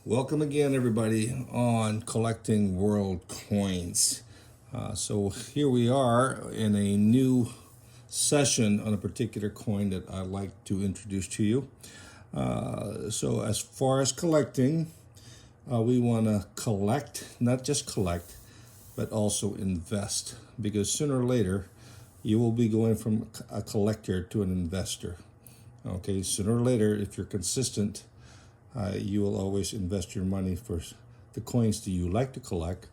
Welcome again, everybody, on Collecting World Coins. So here we are in a new session on a particular coin that I'd like to introduce to you. So as far as collecting, we want to collect, not just collect, but also invest, because sooner or later you will be going from a collector to an investor. Okay, sooner or later, if you're consistent, you will always invest your money for the coins that you like to collect,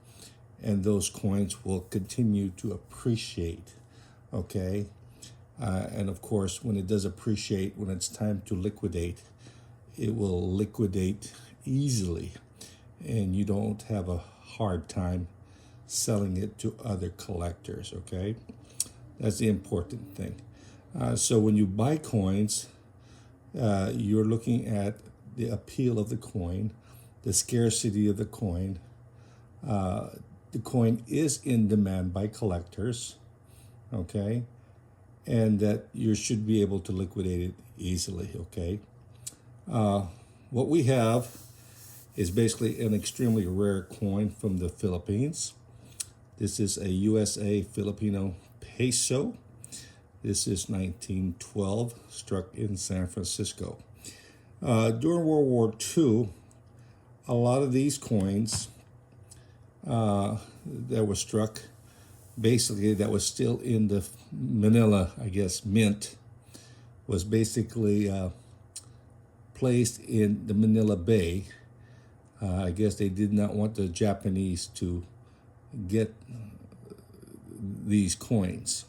and those coins will continue to appreciate. Okay, and of course, when it does appreciate, when it's time to liquidate, it will liquidate easily, and you don't have a hard time selling it to other collectors. Okay, that's the important thing. So when you buy coins, you're looking at the appeal of the coin, the scarcity of the coin. The coin is in demand by collectors, okay, and that you should be able to liquidate it easily, okay. What we have is basically an extremely rare coin from the Philippines. This is a USA Filipino peso. This is 1912, struck in San Francisco. During World War II, a lot of these coins that were struck, basically that was still in the Manila, I guess, mint, was basically placed in the Manila Bay. I guess they did not want the Japanese to get these coins.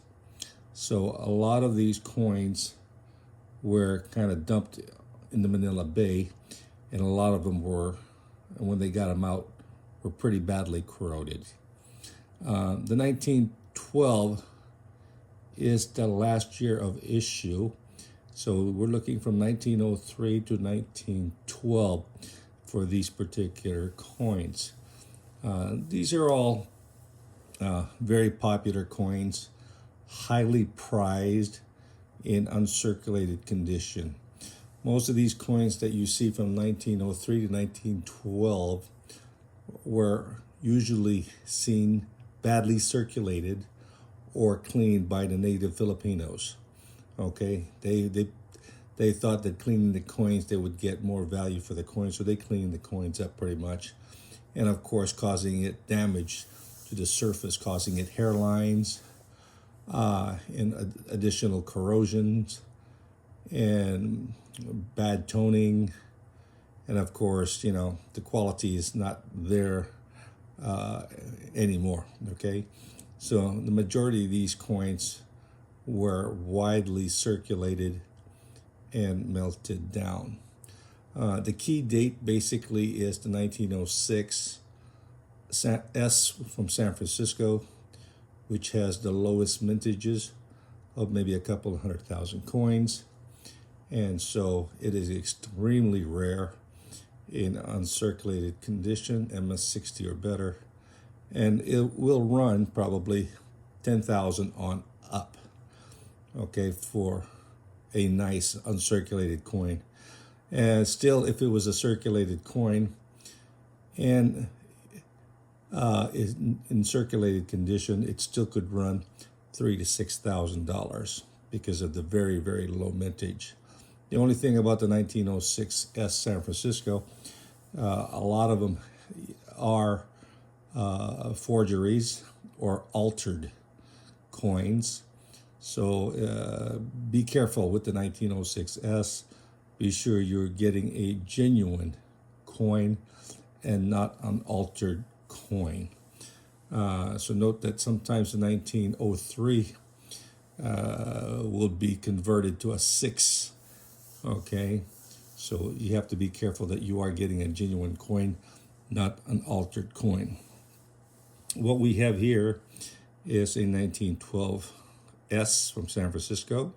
So a lot of these coins were kind of dumped in the Manila Bay, and a lot of them were, and when they got them out, were pretty badly corroded. The 1912 is the last year of issue, so we're looking from 1903 to 1912 for these particular coins. These are all very popular coins, highly prized, in uncirculated condition. Most of these coins that you see from 1903 to 1912 were usually seen badly circulated or cleaned by the native Filipinos. Okay, they thought that cleaning the coins, they would get more value for the coins, so they cleaned the coins up pretty much, and of course causing it damage to the surface, causing it hairlines, and additional corrosions, and bad toning, and of course, you know, the quality is not there anymore. Okay, so the majority of these coins were widely circulated and melted down. The key date basically is the 1906 S from San Francisco, which has the lowest mintages of maybe a couple of 100,000 coins. And so it is extremely rare in uncirculated condition, MS60 or better. And it will run probably 10,000 on up, okay, for a nice uncirculated coin. And still, if it was a circulated coin and is in circulated condition, it still could run $3,000 to $6,000 because of the very, very low mintage. The only thing about the 1906 S San Francisco, a lot of them are forgeries or altered coins. So be careful with the 1906 S. Be sure you're getting a genuine coin and not an altered coin. So note that sometimes the 1903 will be converted to a 6. Okay, so you have to be careful that you are getting a genuine coin, not an altered coin. What we have here is a 1912 S from San Francisco.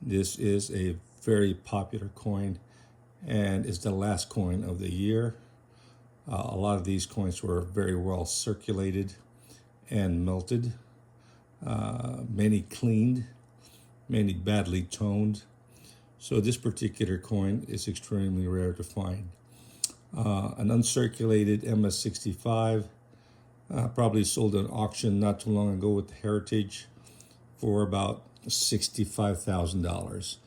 This is a very popular coin and is the last coin of the year. A lot of these coins were very well circulated and melted, many cleaned, many badly toned. So this particular coin is extremely rare to find. An uncirculated MS-65, probably sold at an auction not too long ago with Heritage for about $65,000.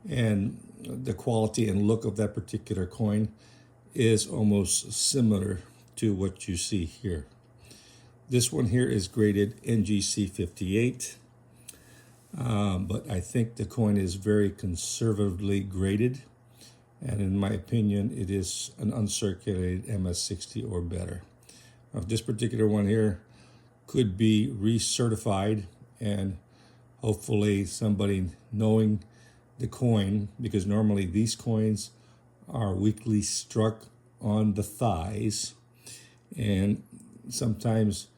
And the quality and look of that particular coin is almost similar to what you see here. This one here is graded NGC 58, but I think the coin is very conservatively graded, and in my opinion, it is an uncirculated MS-60 or better. This particular one here could be recertified, and hopefully somebody knowing the coin, because normally these coins are weakly struck on the thighs, and sometimes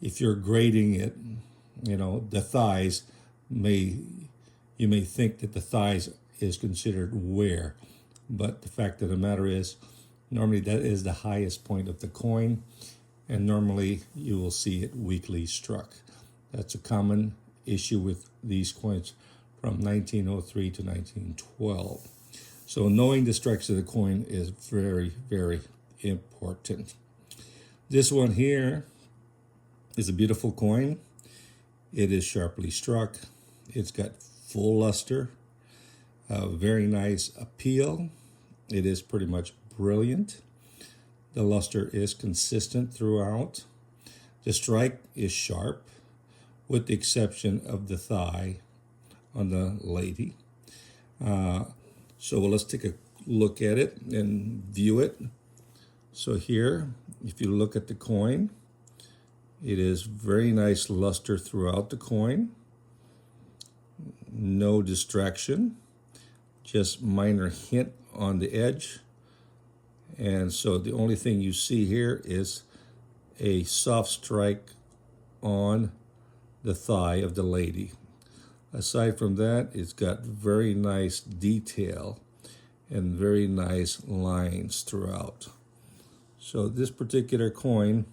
if you're grading it, the thighs you may think that the thighs is considered wear, but the fact of the matter is normally that is the highest point of the coin, and normally you will see it weakly struck. That's a common issue with these coins from 1903 to 1912. So knowing the strikes of the coin is very, very important. This one here is a beautiful coin. It is sharply struck. It's got full luster, a very nice appeal. It is pretty much brilliant. The luster is consistent throughout. The strike is sharp, with the exception of the thigh on the lady. So let's take a look at it and view it. So here, if you look at the coin, it is very nice luster throughout the coin. No distraction, just minor hint on the edge. And so the only thing you see here is a soft strike on the thigh of the lady. Aside from that, it's got very nice detail and very nice lines throughout. So this particular coin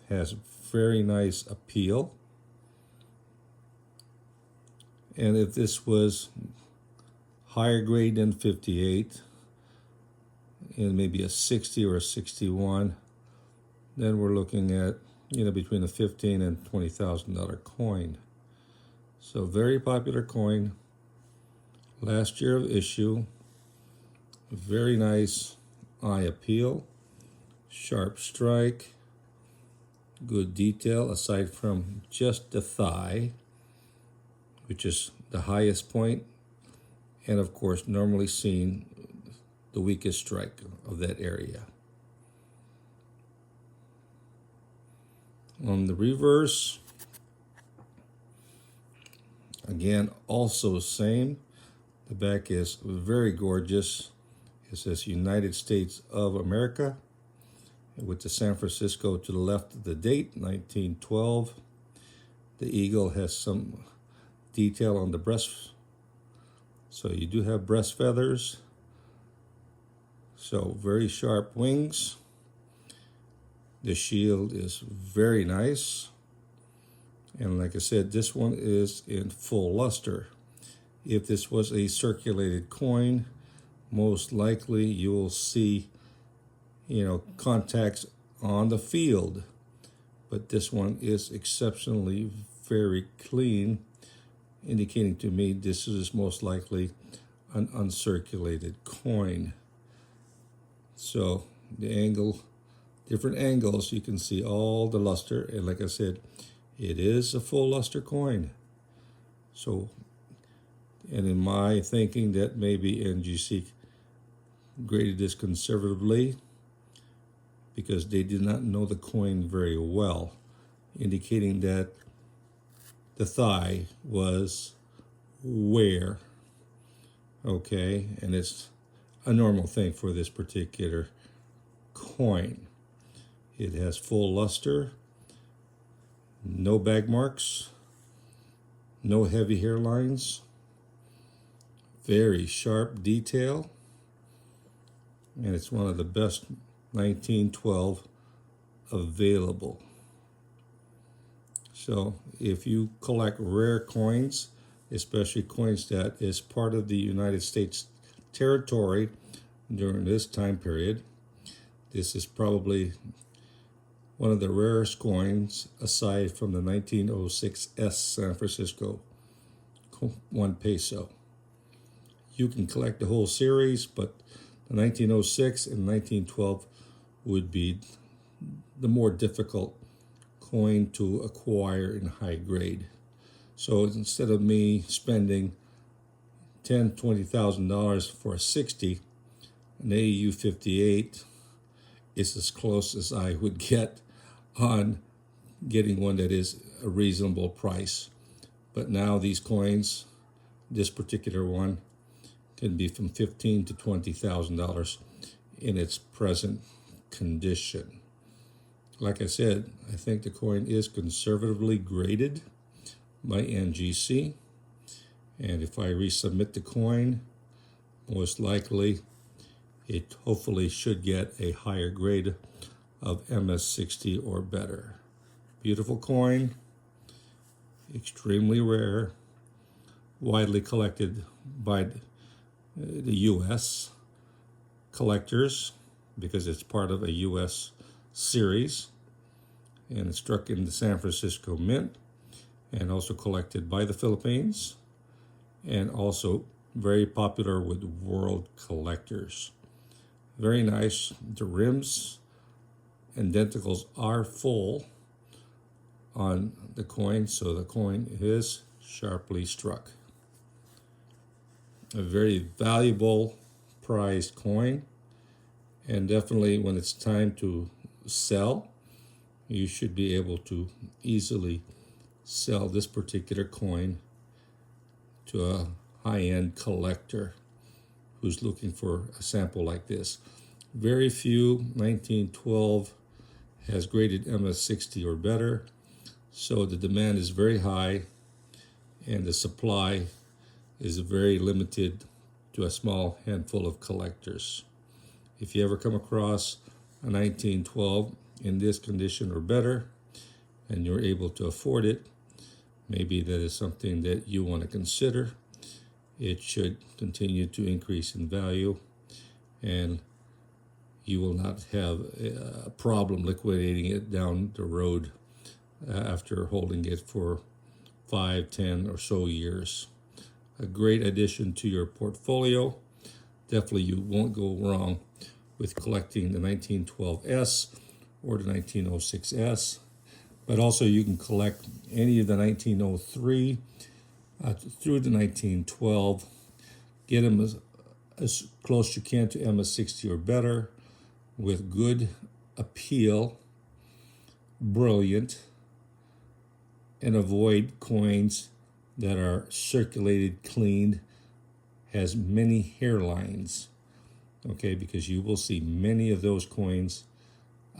has very nice appeal. And if this was higher grade than 58, and maybe a 60 or a 61, then we're looking at between a $15,000 and $20,000 coin. So very popular coin. Last year of issue. Very nice eye appeal. Sharp strike. Good detail aside from just the thigh, which is the highest point, and of course normally seen the weakest strike of that area. On the reverse, again, also same. The back is very gorgeous. It says United States of America, with the San Francisco to the left of the date, 1912. The eagle has some detail on the breast. So you do have breast feathers. So very sharp wings. The shield is very nice. And like I said, this one is in full luster. If this was a circulated coin, most likely you will see, contacts on the field. But this one is exceptionally very clean, indicating to me this is most likely an uncirculated coin. So different angles, you can see all the luster. And like I said, it is a full luster coin. So, and in my thinking that maybe NGC graded this conservatively because they did not know the coin very well, indicating that the thigh was wear. Okay, and it's a normal thing for this particular coin. It has full luster, no bag marks, no heavy hairlines, very sharp detail, and it's one of the best 1912 available. So if you collect rare coins, especially coins that is part of the United States territory, during this time period. This is probably one of the rarest coins aside from the 1906 S San Francisco 1 peso. You can collect the whole series, but the 1906 and 1912 would be the more difficult coin to acquire in high grade. So instead of me spending $10,000-$20,000 for a 60, an AU 58 is as close as I would get on getting one that is a reasonable price. But now these coins, this particular one, can be from $15,000 to $20,000 in its present condition. Like I said, I think the coin is conservatively graded by NGC, and if I resubmit the coin, most likely it hopefully should get a higher grade of MS60 or better. Beautiful coin, extremely rare, widely collected by the U.S. collectors because it's part of a U.S. series, and it's struck in the San Francisco Mint and also collected by the Philippines, and also very popular with world collectors. Very nice. The rims and denticles are full on the coin, so the coin is sharply struck. A very valuable prized coin, and definitely when it's time to sell, you should be able to easily sell this particular coin to a high-end collector who's looking for a sample like this. Very few 1912 has graded MS60 or better, so the demand is very high and the supply is very limited to a small handful of collectors. If you ever come across a 1912 in this condition or better and you're able to afford it, maybe that is something that you want to consider. It should continue to increase in value, and you will not have a problem liquidating it down the road after holding it for 5, 10 or so years. A great addition to your portfolio. Definitely you won't go wrong with collecting the 1912S or the 1906S, but also you can collect any of the 1903 through the 1912. Get them as close as you can to MS60 or better with good appeal, brilliant, and avoid coins that are circulated, cleaned, has many hairlines, okay, because you will see many of those coins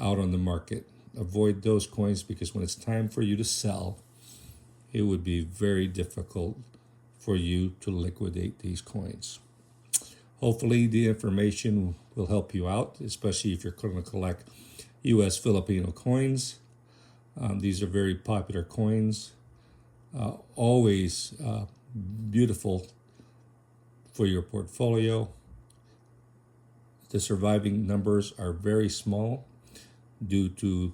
out on the market. Avoid those coins because when it's time for you to sell, it would be very difficult for you to liquidate these coins. Hopefully the information will help you out, especially if you're going to collect U.S. Filipino coins. These are very popular coins, always beautiful for your portfolio. The surviving numbers are very small due to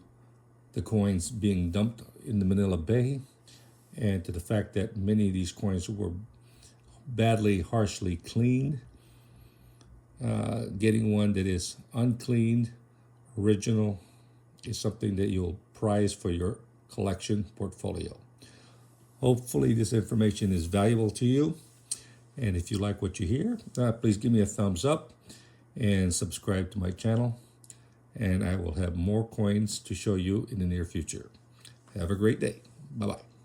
the coins being dumped in the Manila Bay, and to the fact that many of these coins were badly, harshly cleaned. Getting one that is uncleaned, original, is something that you'll prize for your collection portfolio. Hopefully this information is valuable to you, and if you like what you hear, please give me a thumbs up and subscribe to my channel, and I will have more coins to show you in the near future. Have a great day. Bye-bye.